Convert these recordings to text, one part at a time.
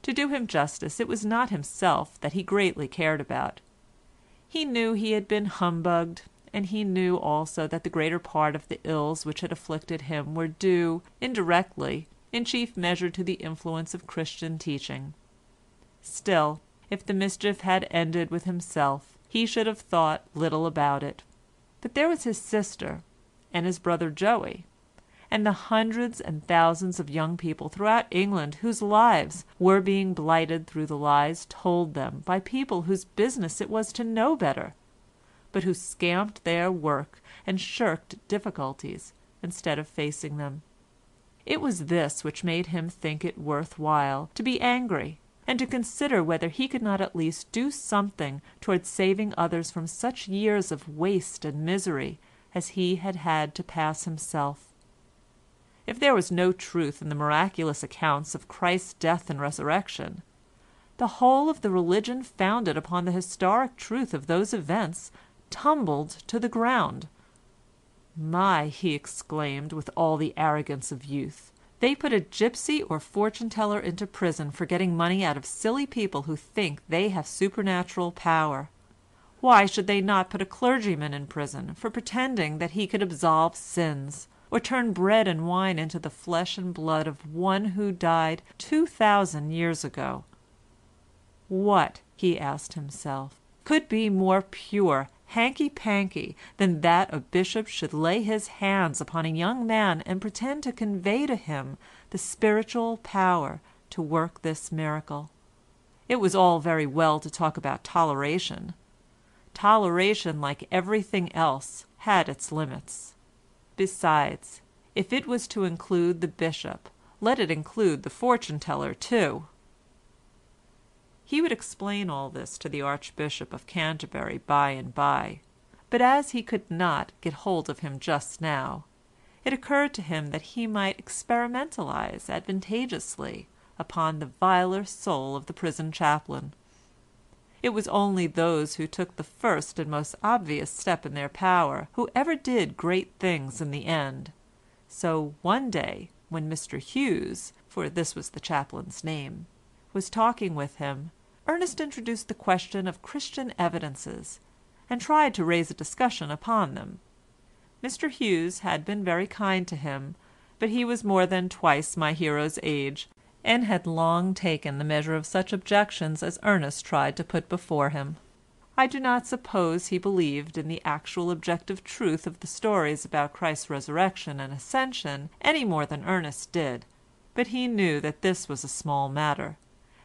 To do him justice, it was not himself that he greatly cared about. He knew he had been humbugged, and he knew also that the greater part of the ills which had afflicted him were due, indirectly, in chief measure to the influence of Christian teaching. Still, if the mischief had ended with himself, he should have thought little about it. But there was his sister, and his brother Joey, and the hundreds and thousands of young people throughout England whose lives were being blighted through the lies told them by people whose business it was to know better, but who scamped their work and shirked difficulties instead of facing them. It was this which made him think it worth while to be angry, and to consider whether he could not at least do something towards saving others from such years of waste and misery as he had had to pass himself. If there was no truth in the miraculous accounts of Christ's death and resurrection, the whole of the religion founded upon the historic truth of those events tumbled to the ground. "My," he exclaimed, with all the arrogance of youth, "they put a gypsy or fortune-teller into prison for getting money out of silly people who think they have supernatural power. Why should they not put a clergyman in prison for pretending that he could absolve sins, or turn bread and wine into the flesh and blood of one who died 2000 years ago? What," he asked himself, "could be more pure hanky-panky than that a bishop should lay his hands upon a young man and pretend to convey to him the spiritual power to work this miracle?" It was all very well to talk about toleration. Toleration, like everything else, had its limits. Besides, if it was to include the bishop, let it include the fortune-teller too. He would explain all this to the Archbishop of Canterbury by and by, but as he could not get hold of him just now, it occurred to him that he might experimentalize advantageously upon the viler soul of the prison chaplain. It was only those who took the first and most obvious step in their power who ever did great things in the end. So one day, when Mr. Hughes, for this was the chaplain's name, was talking with him, Ernest introduced the question of Christian evidences, and tried to raise a discussion upon them. Mr. Hughes had been very kind to him, but he was more than twice my hero's age, and had long taken the measure of such objections as Ernest tried to put before him. I do not suppose he believed in the actual objective truth of the stories about Christ's resurrection and ascension any more than Ernest did, but he knew that this was a small matter,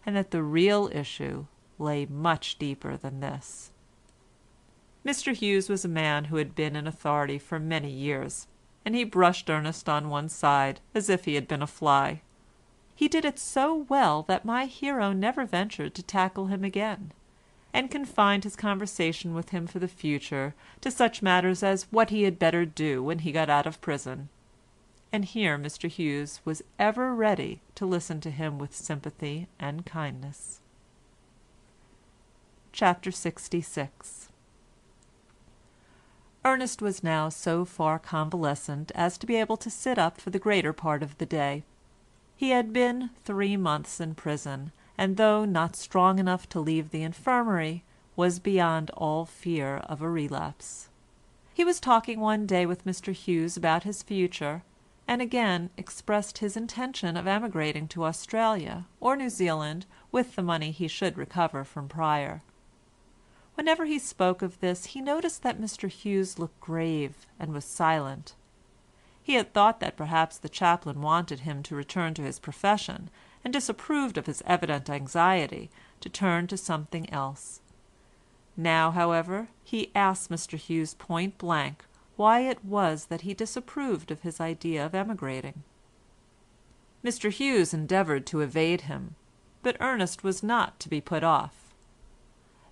and that the real issue lay much deeper than this. Mr. Hughes was a man who had been in authority for many years, and he brushed Ernest on one side as if he had been a fly. He did it so well that my hero never ventured to tackle him again, and confined his conversation with him for the future to such matters as what he had better do when he got out of prison. And here Mr. Hughes was ever ready to listen to him with sympathy and kindness. Chapter 66. Ernest was now so far convalescent as to be able to sit up for the greater part of the day. He had been 3 months in prison, and though not strong enough to leave the infirmary, was beyond all fear of a relapse. He was talking one day with Mr. Hughes about his future, and again expressed his intention of emigrating to Australia or New Zealand with the money he should recover from Pryer. Whenever he spoke of this, he noticed that Mr. Hughes looked grave and was silent. He had thought that perhaps the chaplain wanted him to return to his profession, and disapproved of his evident anxiety to turn to something else. Now, however, he asked Mr. Hughes point blank why it was that he disapproved of his idea of emigrating. Mr. Hughes endeavoured to evade him, but Ernest was not to be put off.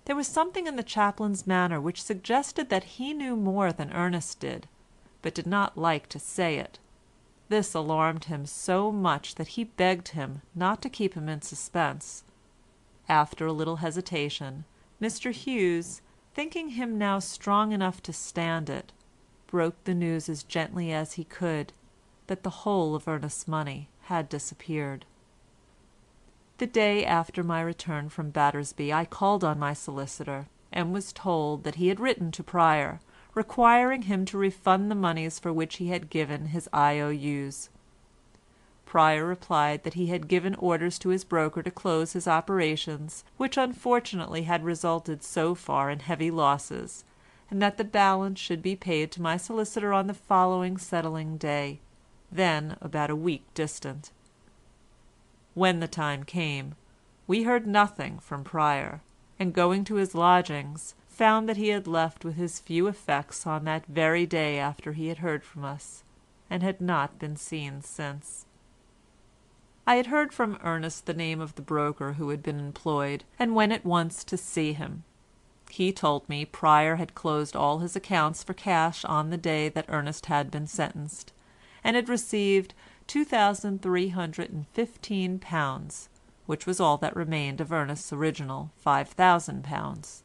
There was something in the chaplain's manner which suggested that he knew more than Ernest did, but did not like to say it. This alarmed him so much that he begged him not to keep him in suspense. After a little hesitation, Mr. Hughes, thinking him now strong enough to stand it, broke the news as gently as he could that the whole of Ernest's money had disappeared. The day after my return from Battersby I called on my solicitor, and was told that he had written to Pryer, requiring him to refund the moneys for which he had given his IOUs. Pryer replied that he had given orders to his broker to close his operations, which unfortunately had resulted so far in heavy losses, and that the balance should be paid to my solicitor on the following settling day, then about a week distant. When the time came, we heard nothing from Pryer, and going to his lodgings, found that he had left with his few effects on that very day after he had heard from us, and had not been seen since. I had heard from Ernest the name of the broker who had been employed, and went at once to see him. He told me Pryer had closed all his accounts for cash on the day that Ernest had been sentenced, and had received £2,315, which was all that remained of Ernest's original £5,000.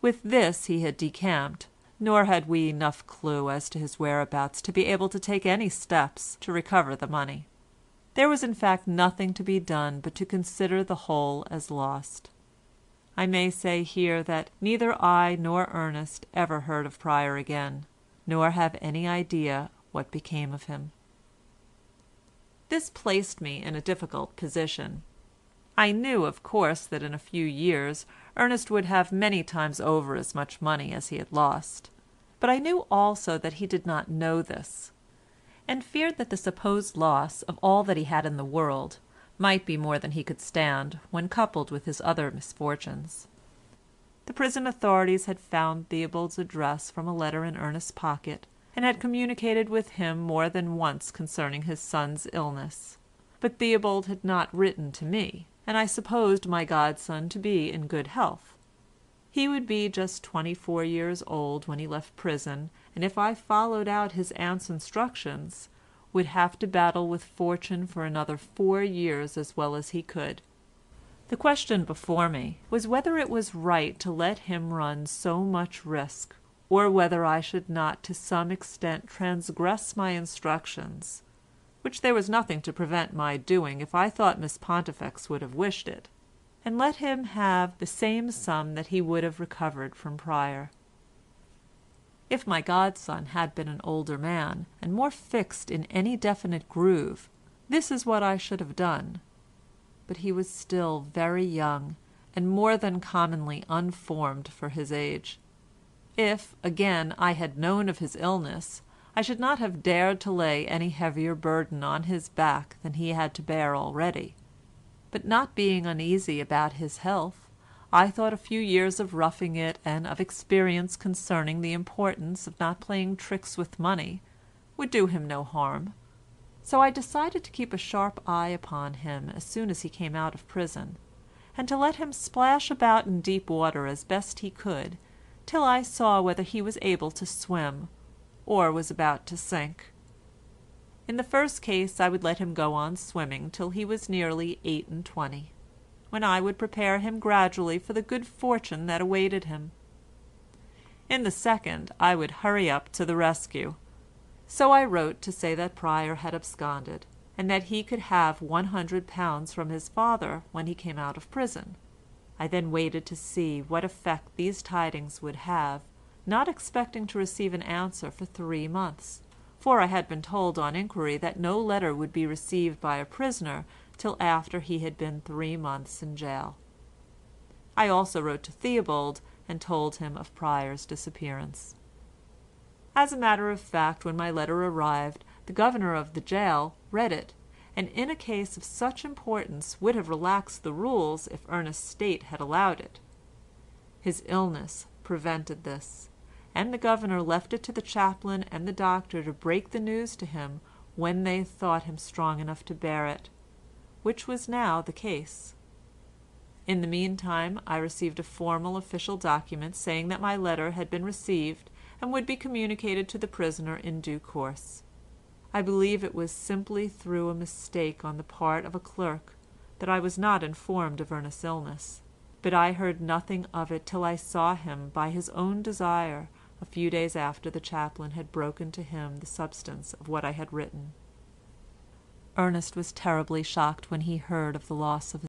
With this he had decamped, nor had we enough clue as to his whereabouts to be able to take any steps to recover the money. There was in fact nothing to be done but to consider the whole as lost. I may say here that neither I nor Ernest ever heard of Pryer again, nor have any idea what became of him. This placed me in a difficult position. I knew, of course, that in a few years Ernest would have many times over as much money as he had lost, but I knew also that he did not know this, and feared that the supposed loss of all that he had in the world might be more than he could stand when coupled with his other misfortunes. The prison authorities had found Theobald's address from a letter in Ernest's pocket, and had communicated with him more than once concerning his son's illness, but Theobald had not written to me, and I supposed my godson to be in good health. He would be just 24 years old when he left prison, and if I followed out his aunt's instructions, would have to battle with fortune for another 4 years as well as he could. The question before me was whether it was right to let him run so much risk, or whether I should not to some extent transgress my instructions, which there was nothing to prevent my doing if I thought Miss Pontifex would have wished it, and let him have the same sum that he would have recovered from Pryer. If my godson had been an older man, and more fixed in any definite groove, this is what I should have done, but he was still very young, and more than commonly unformed for his age. If, again, I had known of his illness, I should not have dared to lay any heavier burden on his back than he had to bear already, but not being uneasy about his health, I thought a few years of roughing it and of experience concerning the importance of not playing tricks with money would do him no harm, so I decided to keep a sharp eye upon him as soon as he came out of prison, and to let him splash about in deep water as best he could, till I saw whether he was able to swim, or was about to sink. In the first case I would let him go on swimming till he was nearly 28, when I would prepare him gradually for the good fortune that awaited him. In the second I would hurry up to the rescue. So I wrote to say that Pryer had absconded, and that he could have £100 from his father when he came out of prison. I then waited to see what effect these tidings would have, not expecting to receive an answer for 3 months, for I had been told on inquiry that no letter would be received by a prisoner till after he had been 3 months in jail. I also wrote to Theobald and told him of Pryer's disappearance. As a matter of fact, when my letter arrived, the governor of the jail read it, and in a case of such importance would have relaxed the rules if Ernest's state had allowed it. His illness prevented this, and the governor left it to the chaplain and the doctor to break the news to him when they thought him strong enough to bear it, which was now the case. In the meantime I received a formal official document saying that my letter had been received and would be communicated to the prisoner in due course. I believe it was simply through a mistake on the part of a clerk that I was not informed of Ernest's illness, but I heard nothing of it till I saw him by his own desire a few days after the chaplain had broken to him the substance of what I had written. Ernest was terribly shocked when he heard of the loss of